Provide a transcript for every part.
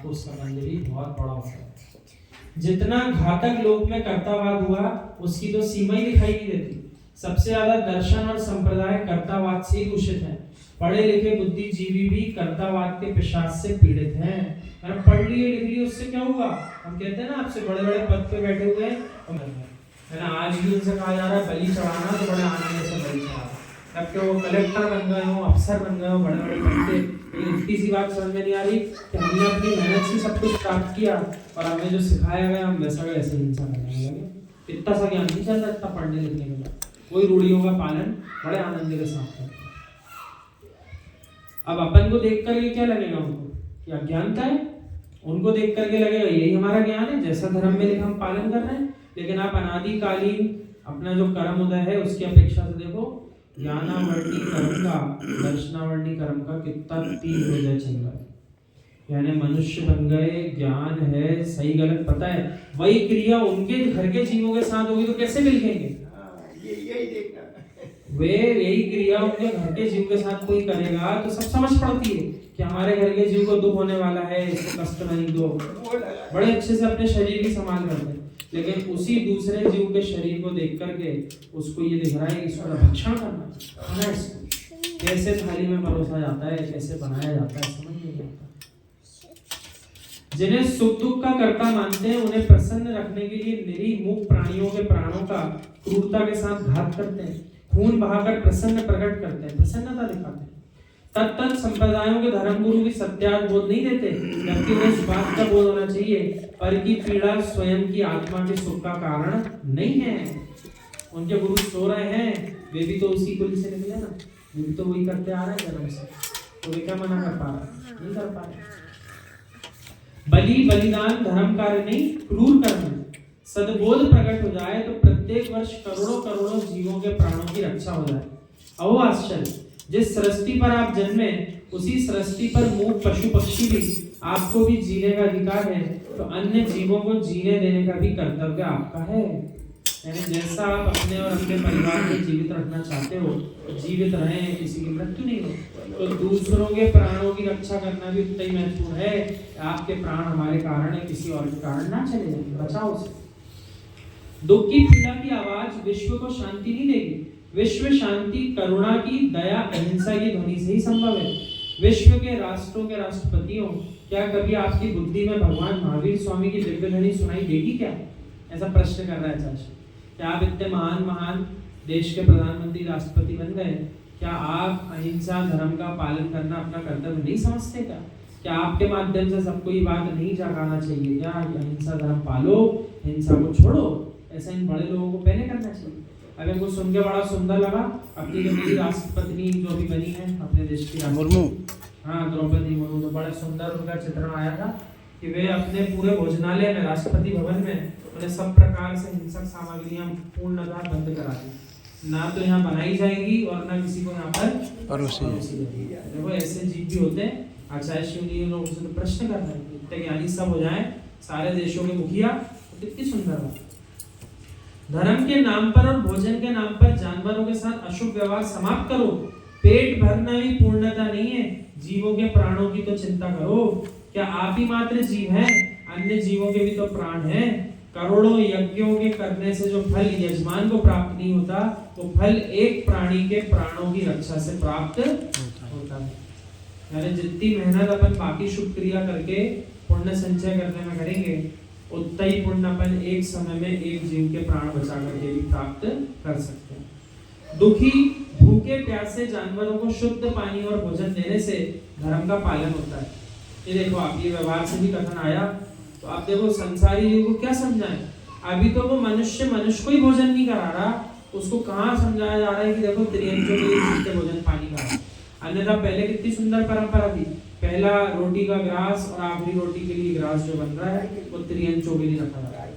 आपको उसका दंड भी बहुत बड़ा होता है। जितना घातक लोक में कर्तावाद हुआ उसकी तो सीमा ही दिखाई नहीं देती। सबसे ज्यादा दर्शन और संप्रदाय कर्तावाद से ही दूषित है। पढ़े लिखे बुद्धिजीवी भी कर्तावाद के पिशाच से पीड़ित हैं। अगर पढ़ लिए लिख लिए उससे क्या हुआ? हम कहते हैं ना आपसे बड़े बड़े पद पे बैठे हुए है ना, आज भी उनसे कहा जा रहा है बलि चढ़ाना, तो बड़े आनंद से बलि चढ़ा, जबकि वो कलेक्टर बन गए हो, अफसर बन गए हो, बड़े बड़े पद पे। इतनी सी बात समझ में नहीं आ रही कि हमने अपनी मेहनत से सब कुछ प्राप्त किया और हमें जो सिखाया गया हम वैसा का वैसे हिंसा करने लगे। इतना सा ज्ञान नहीं चल रहा इतना पढ़ने लिखने के बाद। कोई रूढ़ियों का पालन बड़े आनंद के साथ करते। अब अपन को देख कर ये क्या लगेगा उनको कि अज्ञानता है, उनको देख करके लगेगा यही हमारा ज्ञान है, जैसा धर्म में लिखा हम पालन कर रहे हैं। लेकिन आप अनादिकालीन अपना जो कर्म उदय है उसकी अपेक्षा से देखो, ज्ञानावर्णी कर्म का दर्शनावर्णी कर्म का कितना तीव्र उदय चल रहा है। यानी मनुष्य बन गए, ज्ञान है, सही गलत पता है, वही क्रिया उनके घर के जीवों के साथ होगी तो कैसे मिलेंगे? यही देखना वे यही क्रिया उनके घर के जीव के साथ कोई करेगा तो सब समझ पड़ती है कि हमारे घर के जीव को दुख होने वाला है, इसको कष्ट नहीं दो। बड़े अच्छे से अपने शरीर की संभाल करते हैं, लेकिन उसी दूसरे जीव के शरीर को देख करके उसको ये दिख रहा है कि इसका भक्षण करना है। इसको कैसे थाली में परोसा जाता है, कैसे बनाया जाता है, समझ नहीं आता। जिन्हें सुख दुख का कर्ता मानते हैं उन्हें प्रसन्न रखने के लिए निरीह मूक प्राणियों के प्राणों का क्रूरता के साथ घात करते हैं, खून बहाकर प्रसन्न प्रकट करते हैं, प्रसन्नता दिखाते हैं। तत्त संप्रदायों के धर्मगुरु भी सत्यार्थ बोध नहीं देते, जबकि उन्हें इस बात का बोध होना चाहिए पर की पीड़ा स्वयं की आत्मा के सुख का कारण नहीं है। उनके गुरु सो रहे हैं, वे भी तो उसी कुल से निकले ना, वे भी तो वही करते आ रहे हैं जन्म से, तो वे क्या मना कर पा रहे? नहीं कर पा रहे। बलि बलिदान धर्म कार्य नहीं क्रूर कर्म है। सद्बोध प्रकट हो जाए तो प्रत्येक वर्ष करोड़ों करोड़ों जीवों के प्राणों की रक्षा हो जाए। अहो आश्चर्य, जिस सृष्टि पर आप जन्मे उसी सृष्टि पर मूक पशु पक्षी भी आपको भी जीने का अधिकार है, तो अन्य जीवों को जीने देने का भी कर्तव्य आपका है। यानी जैसा आप अपने और अपने परिवार को जीवित रखना चाहते हो, जीवित रहें, किसी की मृत्यु नहीं हो, तो दूसरों के प्राणों की रक्षा करना भी उतना ही महत्वपूर्ण है। आपके प्राण हमारे कारण है, किसी और के कारण ना चले जाए, बचाओ उसे। दुख की पीड़ा की आवाज विश्व को शांति नहीं देगी। विश्व शांति करुणा की, दया, अहिंसा की ध्वनि से ही संभव है। विश्व के राष्ट्रों के राष्ट्रपतियों, क्या कभी आपकी बुद्धि में भगवान महावीर स्वामी की दिव्य ध्वनि सुनाई देगी क्या? ऐसा प्रश्न कर रहा है चाचा। क्या आप इतने महान महान देश के प्रधानमंत्री राष्ट्रपति बन गए, क्या आप अहिंसा धर्म का पालन करना अपना कर्तव्य नहीं समझते? क्या आपके माध्यम से सबको ये बात नहीं जगाना चाहिए क्या अहिंसा धर्म पालो, हिंसा को छोड़ो? ऐसा इन बड़े लोगों को पहले करना चाहिए। अगर इनको सुन के बड़ा सुंदर लगा, अपनी जो मेरी राष्ट्रपति जो अभी बनी है अपने देश की मुर्मू, हाँ द्रौपदी मुर्मू, तो बड़ा सुंदर उनका चित्रण आया था कि वे अपने पूरे भोजनालय में, राष्ट्रपति भवन में उन्हें सब प्रकार से हिंसक सामग्रियां पूर्णतः बंद करा दी। ना तो यहाँ बनाई जाएगी और ना किसी को यहाँ पर परोसी जाएगी। देखो ऐसे जीव भी होते हैं। आचार्य शिव जी लोगों से तो प्रश्न कर रहे हैं, इतने ज्ञानी सब हो जाए सारे देशों के मुखिया, तो कितनी सुंदर बात। धर्म के नाम पर और भोजन के नाम पर जानवरों के साथ अशुभ व्यवहार समाप्त करो। पेट भरना भी पूर्णता नहीं है, जीवों के प्राणों की तो चिंता करो। क्या आप ही मात्र जीव हैं? अन्य जीवों के भी तो प्राण हैं। करोड़ों यज्ञों के करने से जो फल यजमान को प्राप्त नहीं होता, वो फल एक प्राणी के प्राणों की रक्षा से प्राप्त होता है। यानी जितनी मेहनत अपन बाकी शुभ क्रिया करके पुण्य संचय करने में करेंगे, उतना ही पुण्य अपन एक समय में एक जीव के प्राण बचा करके भी प्राप्त कर सकते हैं। दुखी भूखे प्यासे जानवरों को शुद्ध पानी और भोजन देने से धर्म का पालन होता है। ये देखो आप, ये व्यवहार से भी कथन आया, तो आप देखो संसारी जीव को क्या समझाएं? अभी तो वो मनुष्य को ही भोजन नहीं करा रहा, उसको कहाँ समझाया जा रहा है कि देखो त्रियंचों के लिए भोजन पानी करा। अन्यथा पहले कितनी सुंदर परंपरा थी, पहला रोटी का ग्रास और आखिरी रोटी के लिए ग्रास जो बन रहा है वो त्रियंचों के लिए रखा जा रहा है।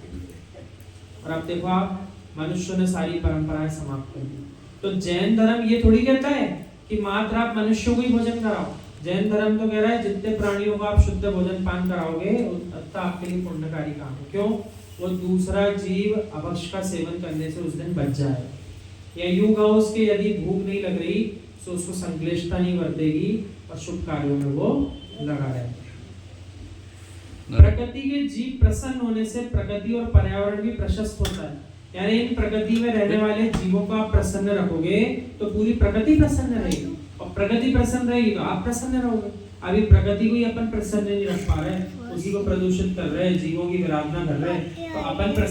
और अब देखो आप, मनुष्य ने सारी परंपराएं समाप्त कर दी। तो जैन धर्म ये थोड़ी कहता है कि मात्र आप मनुष्यों को ही भोजन कराओ। जैन धर्म तो कह रहा है जितने प्राणियों को आप शुद्ध भोजन पान कराओगे उतना आपके लिए पुण्यकारी काम है। क्यों? वो दूसरा जीव अभक्ष का सेवन करने से उस दिन बच जाए। या यूं कहो, उसके यदि भूख नहीं लग रही तो उसको संक्लेशता नहीं बरतेगी और शुभ कार्यों में वो लगा रहेगा। प्रकृति के जीव प्रसन्न होने से प्रकृति और पर्यावरण भी प्रशस्त होता है। यानी इन प्रकृति में रहने वाले जीवों को आप प्रसन्न रखोगे तो पूरी प्रकृति प्रसन्न रहेगी, और प्रकृति प्रसन्न रहेगी तो आप प्रसन्न रहोगे। अभी प्रकृति को ही अपन प्रसन्न नहीं रख पा रहे, उसी को प्रदूषित कर रहे हैं, जीवों की विराधना कर रहे हैं, तो अपन प्रसन्न